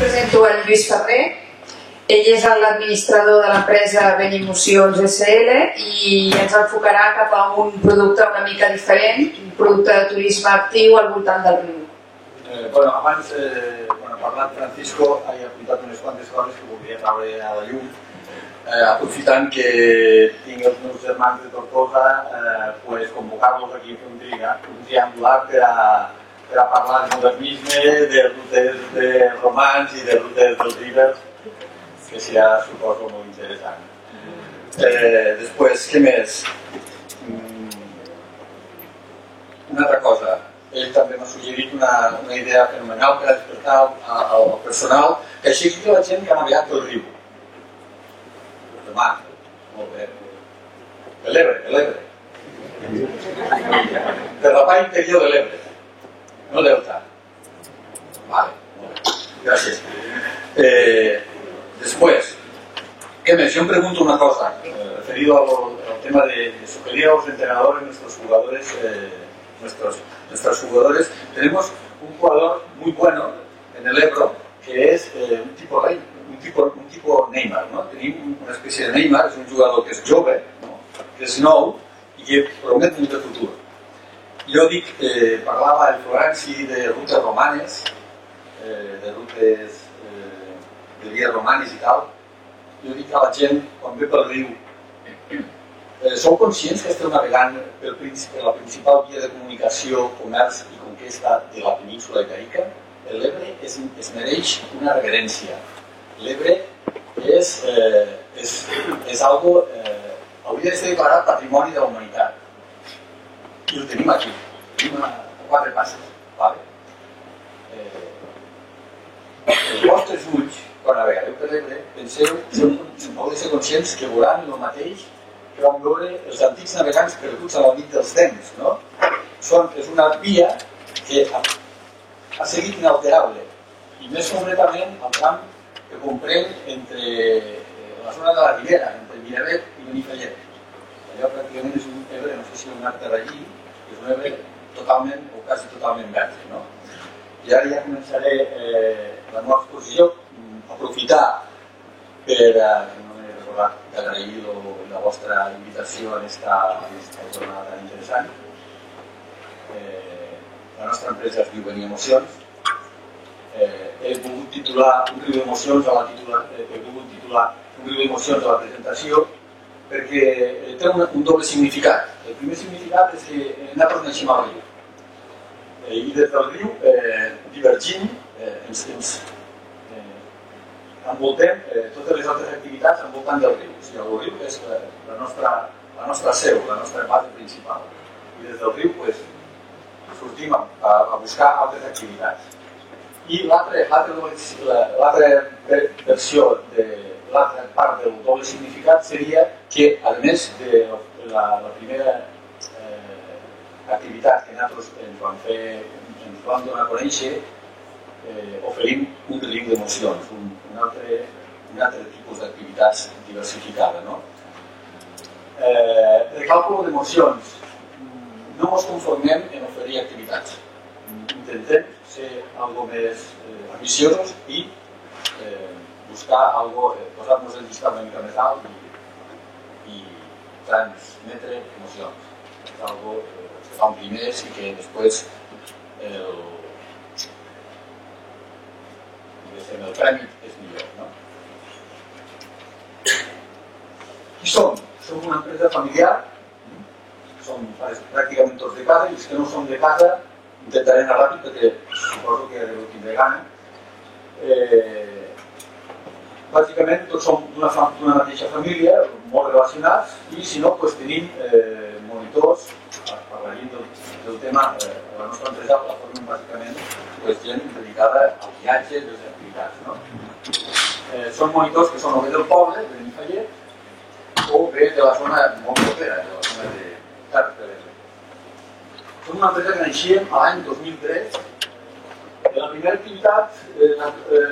presento el Lluís Ferrer. Ell és l'administrador de l'empresa Benemocions SL i ens enfocarà cap a un producte una mica diferent, un producte de turisme actiu al voltant del riu. Abans, quan ha parlat Francisco, ha apuntat unes quantes coses que voldria treure a la llum. Aprofitant que tinc els meus germans de Tortosa, convocar-los aquí a fer un triangular per a parlar de modernisme, de rutes de romans i de rutes dels rivers, que serà, suposo, molt interessant. Després, què més? Una altra cosa. Ell també m'ha suggerit una idea fenomenal per a despertar al personal, que així que la gent que ha navegat pel riu. De mar, molt bé. De l'Ebre. Per la part interior de l'Ebre, no delta. Vale, molt bé. Gràcies. Després, què més? Yo me pregunto una cosa, referido al tema de sugerir a los entrenadores, nuestros jugadores. Tenemos un jugador muy bueno en el Ebro, que es un tipo Neymar, ¿no? Tenim una especie de Neymar, és un jugador que és jove, ¿no? Que és nou i que promet molt de futur. Jo dic, parlava el Florenci de rutes romanes, de rutes de vies romanes i tal. Jo dic a la gent, quan ve pel riu, sou conscients que esteu navegant per la principal via de comunicació, comerç i conquesta de la península ibèrica? L'Ebre es mereix una reverència. L'Ebre és algo... hauria de ser declarat patrimoni de la humanitat. I ho tenim aquí. Tenim a 4 passes. Els vostres ulls, quan navegareu per l'Ebre, penseu, heu de ser conscients que veuran el mateix que vam veure els antics navegants perduts a la nit dels temps, no? És una via que ha seguit inalterable, i més concretament el tram que comprèn entre la zona de la Ribera, entre Miravet i Benifallet. Allò pràcticament és un Ebre, no sé si heu anat per allí, és un Ebre totalment o quasi totalment verd, no? I ara ja començaré la meva exposició, aprofitar per, no m'he recordat, d'agrair la vostra invitació en aquesta jornada tan interessant. La nostra empresa es diu Benemocions. He volgut titular un riu d'emocions a la presentació perquè té un doble significat. El primer significat és que nosaltres naixem al riu i des del riu divergim, ens envoltem, totes les altres activitats envoltant del riu. O sigui, el riu és la nostra seu, la nostra base principal. I des del riu sortim a buscar altres activitats. I l'altra versió, l'altra part del doble significat seria que, a més de la primera activitat que nosaltres ens vam donar a conèixer, oferim un riu d'emocions, un altre tipus d'activitats diversificada. El càlcul d'emocions, no ens conformem en oferir activitats. Intentem ser algo més ambiciosos i buscar algo, posar-nos el llistat una mica més alt i transmetre emocions. És algo que fan primers i que després el tràmit és millor. Qui som? Som una empresa familiar, som pràcticament tots de casa, i els que no som de casa intentaré anar ràpid perquè suposo que deveu tindre gana. Bàsicament tots som d'una mateixa família, molt relacionats, i si no, tenim monitors, parlaríem del tema, la nostra empresa la formem bàsicament gent dedicada al viatge i les activitats. Són monitors que són o bé del poble, de Benifallet, o bé de la zona molt propera, de la zona de Tard de l'Ebre. Som una empresa que naixíem l'any 2003. La primera activitat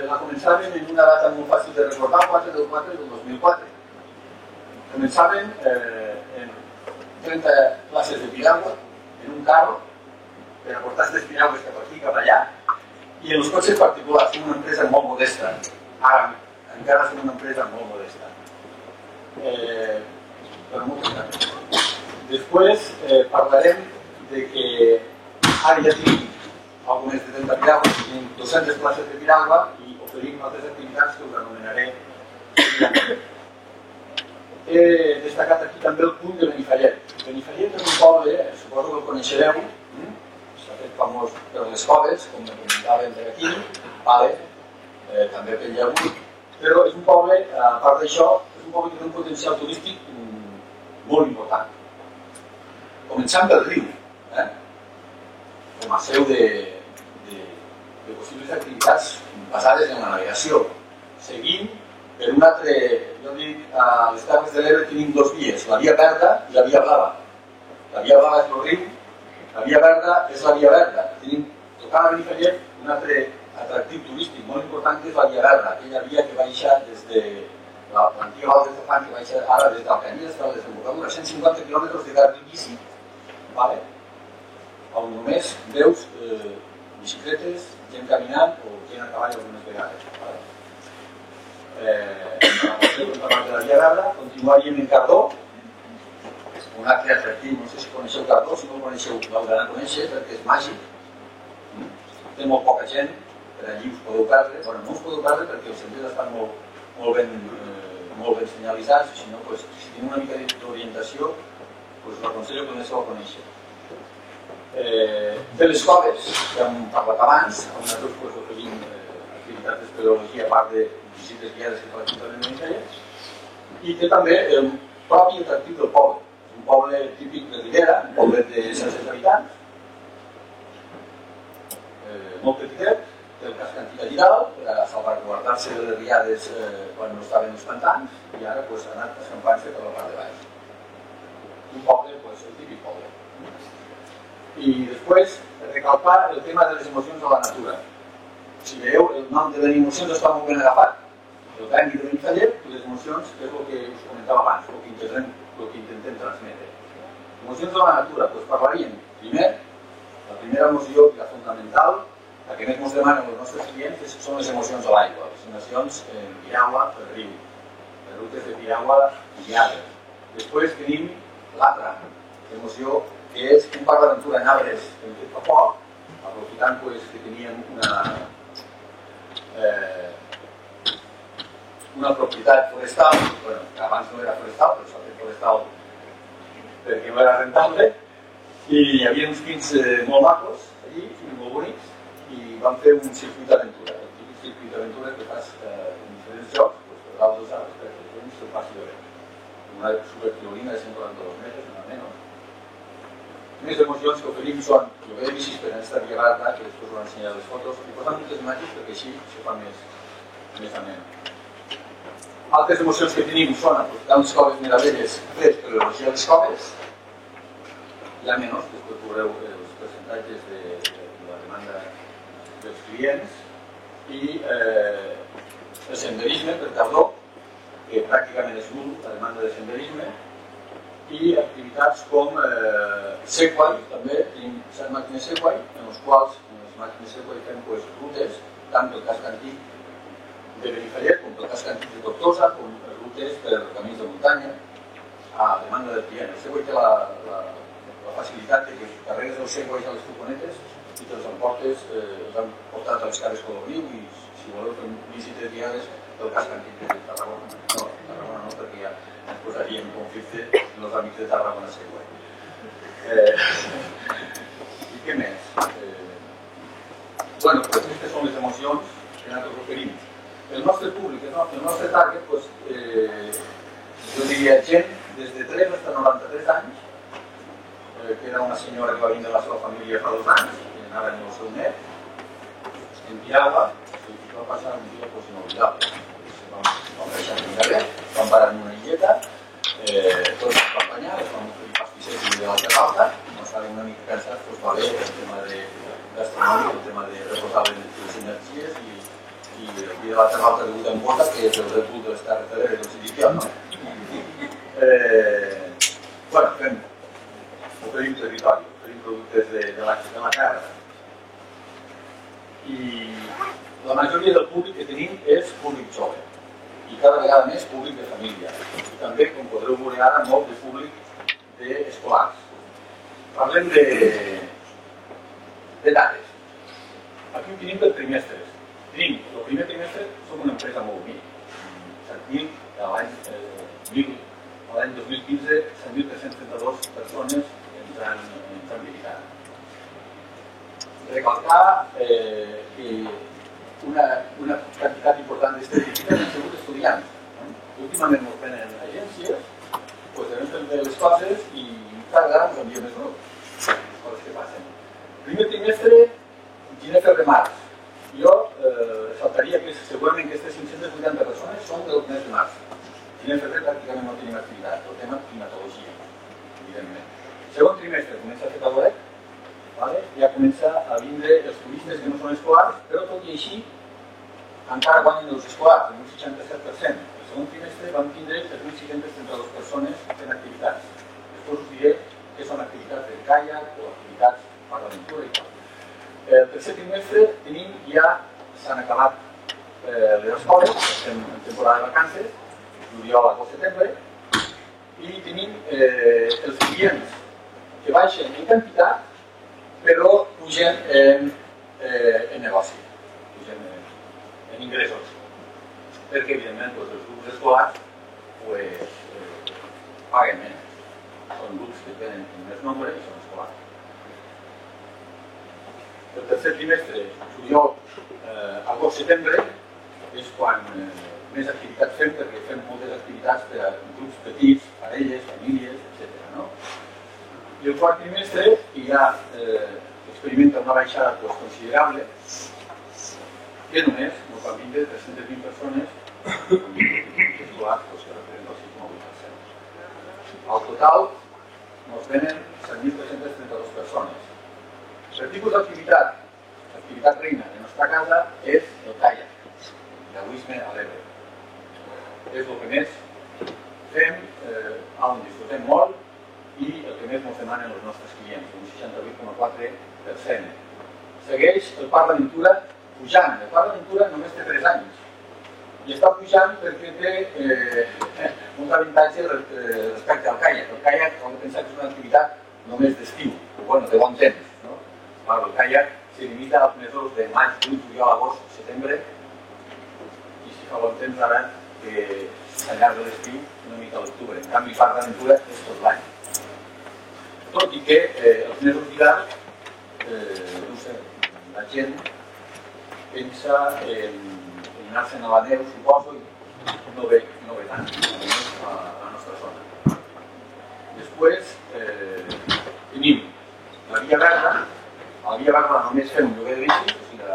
la començàvem en una data molt fàcil de recordar, 4 del 4 del 2004. Començàvem en 30 classes de piragua en un carro per a portar les piragües cap aquí i cap allà, I en els cotxes particulars, som una empresa molt modesta. Ara, encara som una empresa molt modesta. Però moltes gràcies. Després parlarem de que ara ja tenim algunes de 30 piragües, tenim 200 places de piragua i oferim altres activitats que us anomenaré. He destacat aquí també el punt de Benifallet. Benifallet és un poble, suposo que el coneixereu, s'ha fet famós per les coves, com me comentaven per aquí, també pel llagut, però és un poble, a part d'això, és un poble que té un potencial turístic molt important. Començant pel riu, com a seu de possibles activitats basades en la navegació. Seguint per un altre, jo dic, a les Terres de l'Ebre tenim dues vies, la via verda i la via blava. La via blava és el riu, la via verda és la via verda. Tenim, tocant a Benifallet, un altre atractiu turístic molt important que és la via verda, aquella via que baixa des de l'antiga Val d'Estefan, que baixa ara des d'Alcanyes fins a la desembocadura, 150 quilòmetres de carril bici, on només veus bicicletes, gent caminant o gent a cavall algunes vegades. Parlant de la via verda, continuaríem en Cardó, un altre atractiu, no sé si coneixeu Cardó, si no el coneixeu l'heu d'anar a conèixer perquè és màgic. Té molt poca gent, per allí us podeu perdre, bueno, no us podeu perdre perquè els senders estan molt ben senyalitzats, si no, si teniu una mica d'orientació, us l'aconsello que aneu a conèixer. De les coves, que hem parlat abans, on nosaltres oferim activitats d'espeleologia a part de visites guiades que fa l'Ajuntament de Benifallet, i té també el propi atractiu del poble. És un poble típic de Ribera, un poble de 700 habitants, molt petitet, té el casc antic allà dalt per a salvaguardar-se de les riades quan no estaven els pantans, i ara ha anat escampant-se per la part de baix. Un poble, el típic poble. I després, recalcar el tema de les emocions de la natura. Si veieu, el nom de les emocions està molt ben agafat. El canvi de Benifallet i les emocions, que és el que us comentava abans, el que intentem transmetre. Emocions de la natura, doncs parlaríem primer, la primera emoció, la fundamental, la que més ens demanen els nostres clients, són les emocions de l'aigua, les emocions en piragua per riu, les rutes de piragua guiades. Després tenim l'altra emoció, que és un parc d'aventura en arbres que hem fet fa poc, aprofitant que teníem una propietat forestal, que abans no era forestal, però s'ha fet forestal perquè no era rentable, i hi havia uns pins molt macos allí, molt bonics, i vam fer un circuit d'aventura, el típic circuit d'aventura que fas en diferents jocs, per dalt dels arbres, perquè la gent se'l passi bé. Una superpirolina de 142 metres, una menys. Més emocions que oferim són el que he vist per aquesta via verda, que després us ho ensenyaré les fotos, i posant moltes imatges perquè així se fa més ameno. Altres emocions que tenim són aprofitar les coves meravelles fet per l'elogia de les coves, hi ha menys, després veureu els percentatges de la demanda dels clients, i el senderisme per tardor, que pràcticament és nul, la demanda de senderisme, i activitats com Segway, també tenim 7 màquines Segway, en les quals en les màquines Segway fem rutes, tant pel casc antic de Benifallet com pel casc antic de Tortosa, com rutes per camins de muntanya, a demanda del client. El Segway té la facilitat que carregues els Segways a les furgonetes i te'ls emportes, els han portat a les cares Colobriu, i si voleu fer visites guiades pel casc antic de Tarragona. No, Tarragona no, perquè ja ens posaríem en conflicte amb els amics de Tarragona Segway. I què més? Bueno, pues aquestes són les emocions que nosaltres oferim. El nostre públic, el nostre target, jo diria gent des de 3 fins a 93 anys, que era una senyora que va vindre de la seva família fa 2 anys, que anava amb el seu net, en piragua, i va passar un dia inolvidable. Vam deixar en carrer, vam parar en una illeta, tots ens vam banyar, vam oferir pastissers de l'altra alta, no estàvem una mica cansats, doncs va bé el tema de gastronòmic, el tema de reposar les energies, i el dia de l'altra alta de Buda en Bota, que és el Red Bull de les Terres de l'Ebre, doncs hi dic jo, no? Bueno, oferim territori, oferim productes de la terra. i la majoria del públic que tenim és públic jove i cada vegada més públic de família i també, com podreu veure ara, molt de públic d'escolars. Parlem de dades. Aquí ho tenim per trimestres. Tenim, el primer trimestre som una empresa molt humil. 7.000, l'any 2015, 7.332 persones ens han visitat. Recalcar que una quantitat important d'aquestes visites han sigut estudiants. Últimament ens venen agències, devem fer les coses i cada vegada ens envia més grups. Coses que passen. Primer trimestre, gener, febrer, març. Jo saltaria que segurament aquestes 580 persones són del mes de març. Gener, febrer pràcticament no tenim activitat, el tema climatologia, evidentment. Segon trimestre comença a fer caloret, ja comença a vindre els turistes que no són escolars, però tot i així encara guanyen els escolars, en un 67%. El segon trimestre vam tindre 3.632 persones fent activitats. Després us diré què són activitats de caiac o activitats per l'aventura i tal. El tercer trimestre tenim ja, s'han acabat les escoles, estem en temporada de vacances, juliol, agost, setembre, i tenim els clients que baixen en quantitat però pugen en negoci, pugen en ingressos, perquè evidentment els grups escolars paguen menys. Són grups que tenen més nombre i són escolars. El tercer trimestre, juliol, agost, setembre, és quan més activitats fem, perquè fem moltes activitats per a grups petits, parelles, famílies, etc. I el quart trimestre, que ja experimenta una baixada considerable, que només no van vindre 320 persones escolars, que representa el 6,8%. Al total, ens venen 7.332 persones. El tipus d'activitat, l'activitat reina de la nostra casa, és el caiac, l'egoisme a l'Ebre. És el que més fem, on disfrutem molt i el que més ens demanen els nostres clients, un 68,4%. Segueix el parc d'aventura pujant. El parc d'aventura només té 3 anys i està pujant perquè té un avantatge respecte al caiac. El caiac, hem de pensar que és una activitat només d'estiu, de bon temps. El caiac se limita als mesos de maig, juny, juliol, agost, setembre i si fa bon temps ara que s'allarga l'estiu una mica a l'octubre. En canvi, parc d'aventura és tot l'any. Tot i que els mesos d'hivern, no sé, la gent pensa en anar-se'n a la neu, suposo, i no ve tant, a la nostra zona. Després tenim la Via Verda. A la Via Verda només fem un lloguer de bicis, o sigui,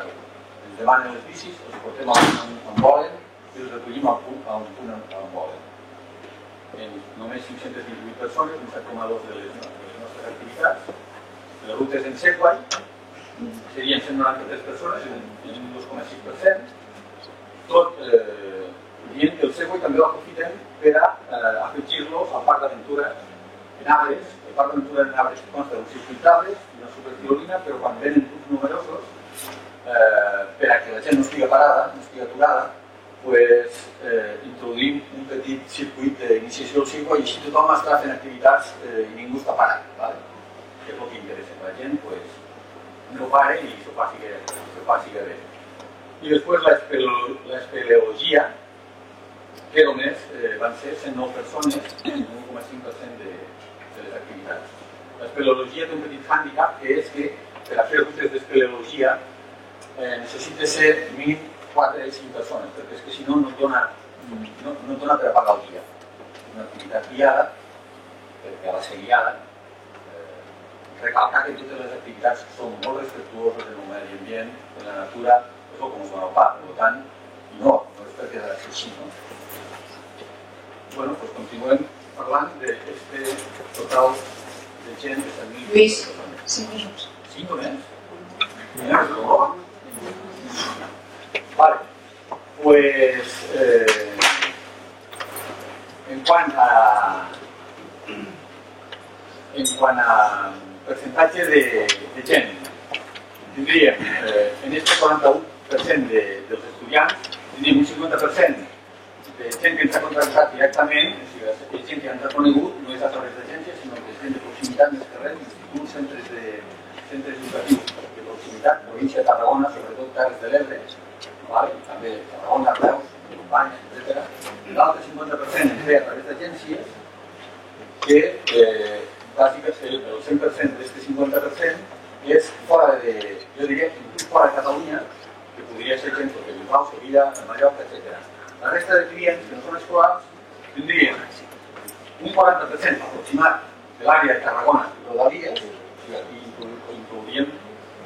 ens demanen les bicis, els portem on volen i els recollim a un punt on volen. Només 528 persones, un 7,2 de les nostres activitats. La ruta és en Segway, serien 193 persones, en un 2,6%. Tot dient que el Segway també l'aprofitem per a afegir-lo al parc d'aventura en arbres. El parc d'aventura en arbres consta d'un circuit d'arbres i una supertirolina, però quan venen grups numerosos, per a que la gent no estigui parada, no estigui aturada, introduïm un petit circuit d'iniciació al Segway i així tothom està fent activitats i ningú està parat. Que és el que interessa a la gent, no pare i s'ho passi bé. I després l'espeleologia, que només van ser 109 persones, un 1,5% de les activitats. L'espeleologia té un petit hàndicap, que és que per a fer rutes d'espeleologia necessita ser mínim 4 o 5 persones, perquè és que si no et dona per a pagar el dia. Una activitat guiada, perquè a la ser guiada, recalcar que totes les activitats són molt respectuoses amb el medi ambient, en la natura, és el que ens dona el pa, per tant, no és perquè ha de ser així, no? Bueno, doncs continuem parlant d'aquest total de gent que s'ha dit... Lluís, 5 minuts. 5 només? Mira, és bo. Vale, pues en quant a percentatge de gent, tindríem en aquest 41% dels estudiants, tindríem un 50% de gent que ens ha contractat directament, o sigui, gent que ens ha conegut, no és a través d'agències, sinó que és gent de proximitat més carrers, instituts, centres educatius de proximitat, província de Tarragona, sobretot Terres de l'Ebre, també Tarragona, Reus, Companys, etc. L'altre 50% es ve a través d'agències que bàsicament el 100% d'aquest 50% és fora de, jo diria, inclús fora de Catalunya, que podria ser gent de Bilbao, Sevilla, Mallorca, etc. La resta de clients que no són escolars tindrien un 40% aproximat de l'àrea de Tarragona i Rodalies, i aquí inclouríem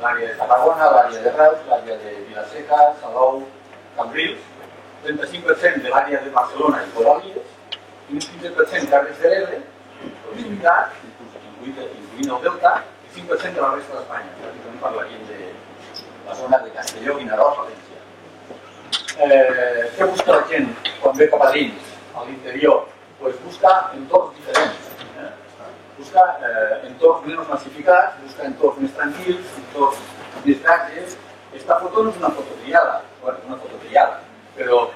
l'àrea de Tarragona, l'àrea de Reus, l'àrea de Vila-seca, Salou, Cambrils, 35% de l'àrea de Barcelona i Rodalies, i un 15% Terres de l'Ebre, proximitat, incluint el Delta, i 5% de la resta d'Espanya. Pràcticament parlaríem de la zona de Castelló, Vinaròs, València. Què busca la gent quan ve cap a dins, a l'interior? Pues busca entorns diferents. Busca entorns menys massificats, busca entorns més tranquils, entorns més gràcies. Esta foto no és una foto triada, bueno, una foto triada, però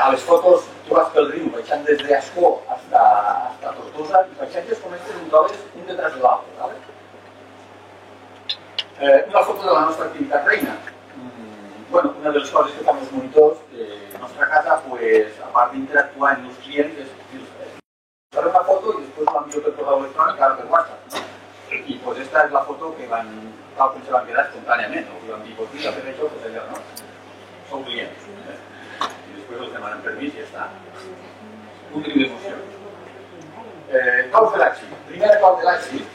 a les fotos tu vas pel riu, baixant des d'Ascó hasta Tortosa, i paisatges com aquests en trobes un detrás de l'altre. Una foto de la nostra activitat reina. Bueno, una de les coses que fan els monitors de la nostra casa, a part d'interactuar amb els clients, és fer una foto i després l'envio per correu electrònic, ara per WhatsApp. I aquesta és la foto que van, tal com se van quedar espontàniament, o que van dir, pues mira, fer això, pues allò, no? Són clients. I després els demanen permís i ja està. Un crim d'emoció. Claus de l'èxit. Primera clau de l'èxit,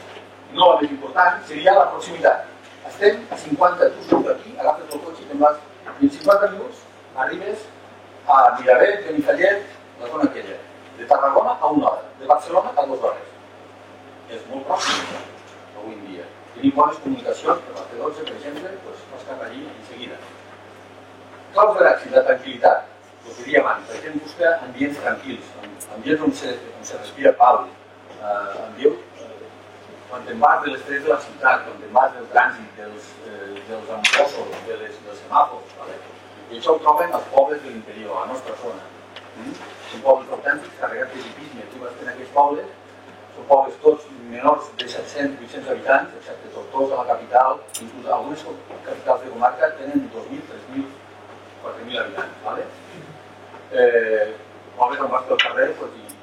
no la més important, seria la proximitat. Estem a 50, tu surts d'aquí, agafes el cotxe i te'n vas, i en 50 minuts arribes a Miravet, Benifallet, la zona aquella. De Tarragona a 1 hora, de Barcelona a 2 hores. És molt pròxim, avui en dia. Tenim bones comunicacions, per la T12, per exemple, doncs vas cap allí en seguida. Claus de l'èxit, la tranquil·litat. El que diria abans, la gent busca ambients tranquils, ambients on se respira pau, quan te'n vas de l'estrès de la ciutat, quan te'n vas del trànsit, dels embossos, dels semàfors, i això ho troben als pobles de l'interior, a la nostra zona. Són pobles autèntics, carregats de tipisme. Tu vas en aquests pobles, són pobles tots menors de 700-800 habitants, excepte Tortosa, la capital, inclús algunes capitals de comarca tenen 2.000, 3.000, 4.000 habitants. Pobles on vas pel carrer i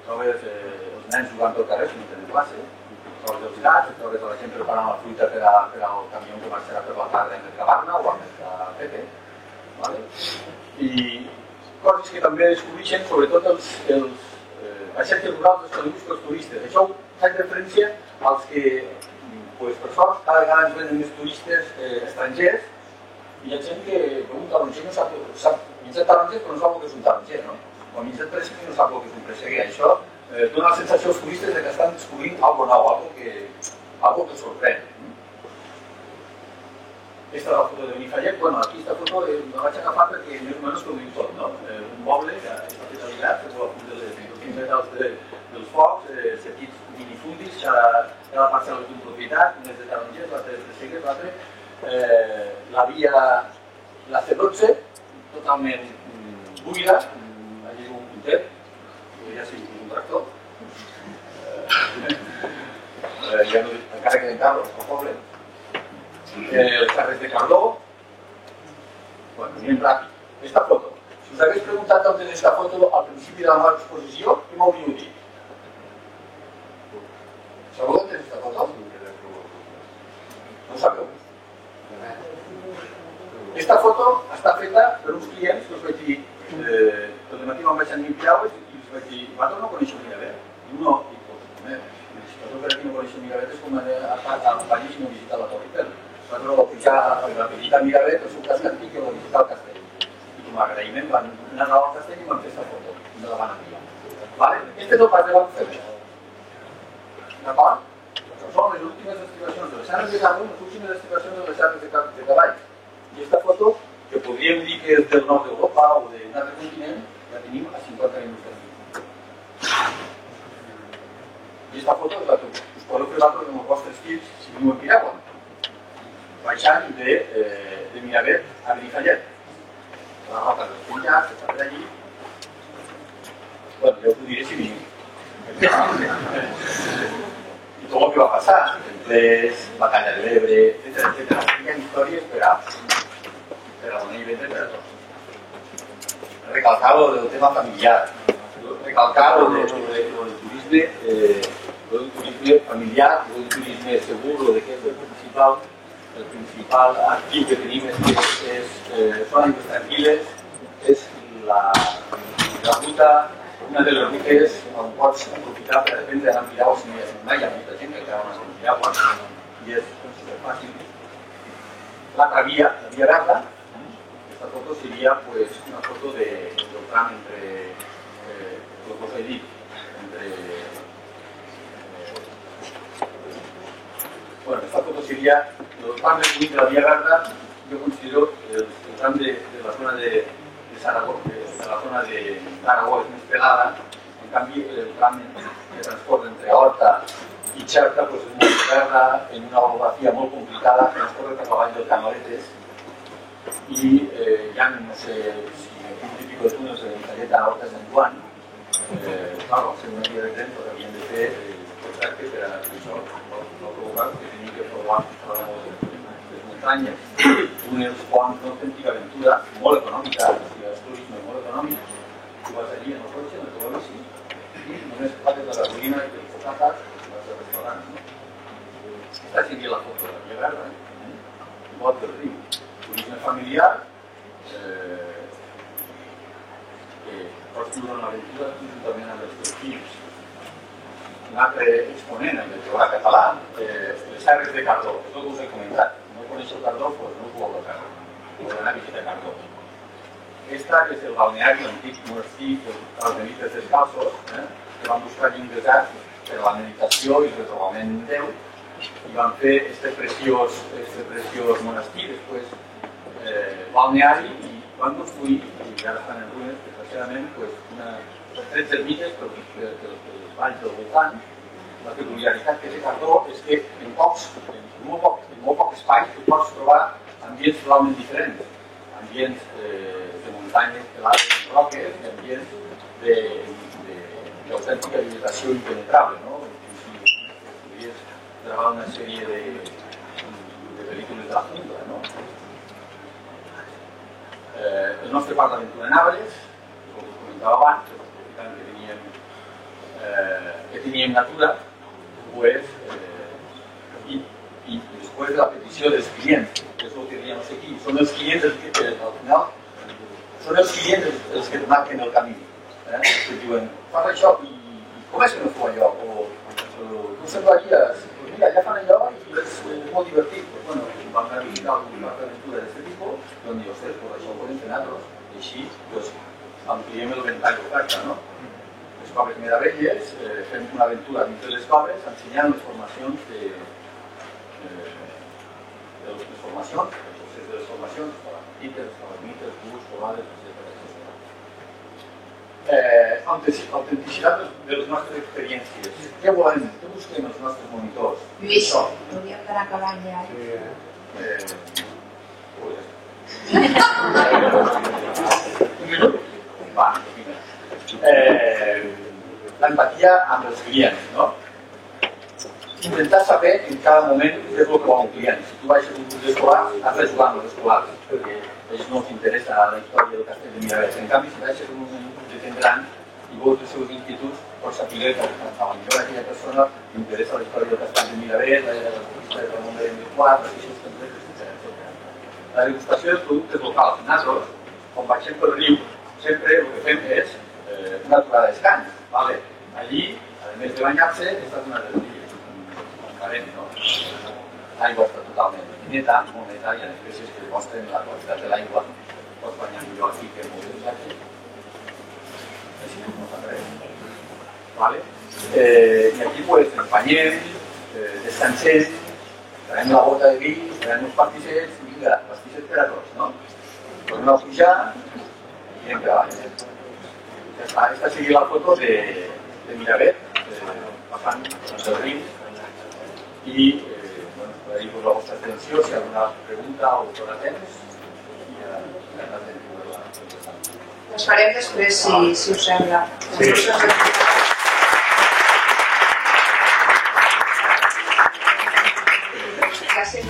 trobes els nens jugant pel carrer si no tenen classe, trobes els gats, trobes la gent preparant la fruita per al camió que marxarà per la tarda en Mercabarna o a Mercapepe. I coses que també descobreixen, sobretot els agents rurals dels coneguts pels turistes. Això faig referència als que, per sort, cada vegada ens venen més turistes estrangers i hi ha gent que un taronger no sap menjar taronger però no sap el que és un taronger, no? O menjar presseguer no sap el que és un presseguer. Això dona la sensació als turistes que estan descobrint alguna cosa nou, algo que sorprèn. Aquesta és la foto de Benifallet. Bueno, aquí aquesta foto la vaig agafar perquè més o menys ho diu tot, no? Un poble que està fet aliat, que és a punt dels 15 metres dels focs, petits minifundis, cada parcel·la és d'un propietat, un és de tarongers, l'altre és de segues, l'altre. La via, la C12, totalment buida, allà és un puntet, podria ser un tractor. Encara queden carros al poble. Els carrers de Cardó. Bueno, anem ràpid. Aquesta foto. Si us hagués preguntat on és aquesta foto al principi de la meva exposició, què m'hauríeu dit? Sabeu on és aquesta foto? No ho sabeu? Aquesta foto està feta per uns clients que us vaig dir el matí me'n vaig anar a Piraues i us vaig dir, vosaltres no coneixeu Miravet? I no, si vosaltres per aquí no coneixeu Miravet és com anar a París i no visitar la Torre Eiffel. Vosaltres vau pujar a visitar Miravet, el seu casc antic i vau visitar el castell. I com a agraïment van anar al castell i van fer aquesta foto i me la van enviar. Aquest és el pas de la fer. D'acord? Són les últimes estimacions de les serres de Cardó, les últimes estimacions de les serres de Cavall. I aquesta foto, que podríem dir que és del nord d'Europa o d'un altre continent, la tenim a 50 minuts d'aquí. I aquesta foto és la que us podeu fer vosaltres amb els vostres fills si viu en Piragua. baixant de Miravet a Benifallet. La roca dels penjats, està per allí. Bueno, jo ho diré si vinc. I tot el que va passar, templers, batalla de l'Ebre, etc. Hi ha històries per a donar i vendre per a tots. Recalcar el tema familiar, recalcar el turisme familiar, el turisme segur, el que és el principal actiu que tenim són aigües tranquil·les, és la ruta, una de les rutes on pots aprofitar per dependre d'anar a Pirau si no hi ha mai, hi ha molta gent que acaba a Pirau i és superfàcil. L'altra via, la via verda, aquesta foto seria una foto del tram entre el que us he dit, bueno, aquesta foto seria el tram de la via verda, jo considero el tram de la zona de Aragó és més pelada, en canvi el tram de transport entre Horta i Xerta és molt verda, en una orografia molt complicada, transcorre per la vall del Canaletes i hi ha, no sé, un típic de túnels de Benifallet a Horta de Sant Joan. Claro, ser una via de tren, però havien de fer el tracte per a això, no provocar que tenien que provar les muntanyes, túnels, ponts, una autèntica aventura molt econòmica, és turisme molt econòmic. Tu vas allí en el cotxe, en el teu bici, només pagues la gasolina i els topacats i vas al restaurant. Aquesta seria la foto de la via verda, igual del riu. Turisme familiar, pots viure una aventura juntament amb els teus fills. Un altre exponent, el de català, les serres de Cardó, és el que us he comentat. No coneixeu Cardó, doncs no us ho veureu Cardó. Heu d'anar a visitar Cardó. Aquesta és el balneari, l'antic monestir dels eremites descalços, que van buscar allí un desert per a la meditació i el retrobament amb Déu, i van fer este preciós monestir, després balneari, i van construir, i ara estan en ruïnes, desgraciadament, 13 ermites pels valls del voltant. La peculiaritat que té Cardó és que en molt poc espai tu pots trobar ambients totalment diferents. Ambients de muntanyes pelades en roques i ambients d'autèntica vegetació impenetrable. Podries gravar una sèrie de pel·lícules de la jungla. El nostre parc d'aventura en arbres, com us comentava abans, aprofitant que teníem natura, i després de la petició dels clients, que és el que dèiem aquí, són els clients al final, són els clients els que et marquen el camí. Que diuen, fas això i com és que no feu allò? O tu semblaries, mira, ja fan allò i és molt divertit. Bueno, vam anar a visitar algun parc d'aventura d'aquest tipus, i vam dir, ostres, això ho podem fer nosaltres. I així ampliem el ventall d'oferta, no? Les Coves Meravelles, fem una aventura dins de les coves, ensenyant les formacions el procés de les formacions, estalactites, estalagmites, bus, colades, etc. Autenticitat de les nostres experiències. Què volem? Què busquem els nostres monitors? Lluís, hauríem d'anar acabant ja. Un minut? Va, l'empatia amb els clients, no? Intentar saber en cada moment què és el que vol un client. Si tu baixes un curs d'escolar, has de jugar amb els escolars, perquè a ells no els interessa la història del castell de Miravet. En canvi, si baixes un curs de gent gran i veus els seus instituts, pots saber que a millor aquella persona li interessa la història del castell de Miravet, la conquista de Ramon de Vendrell, les eixes templers, etc. La degustació dels productes locals. Nosaltres, quan baixem pel riu, sempre el que fem és una aturada d'escany. Allí, a més de banyar-se, està una de les l'aigua està totalment neta, molt neta, hi ha espècies que demostren la qualitat de l'aigua. Pots banyar millor aquí que molt més aquí. Així no fa res. I aquí ens banyem, descansem, traiem la bota de vi, traiem els pastissets, i vinga, pastissets per a tots, no? Tornem a pujar i anem treballant. Aquesta seria la foto de Miravet, passant el riu, i agrair-vos la vostra atenció, si hi ha alguna pregunta o tot a temps, i ara teniu la contestar. Les farem després, si us sembla. Sí. Gràcies.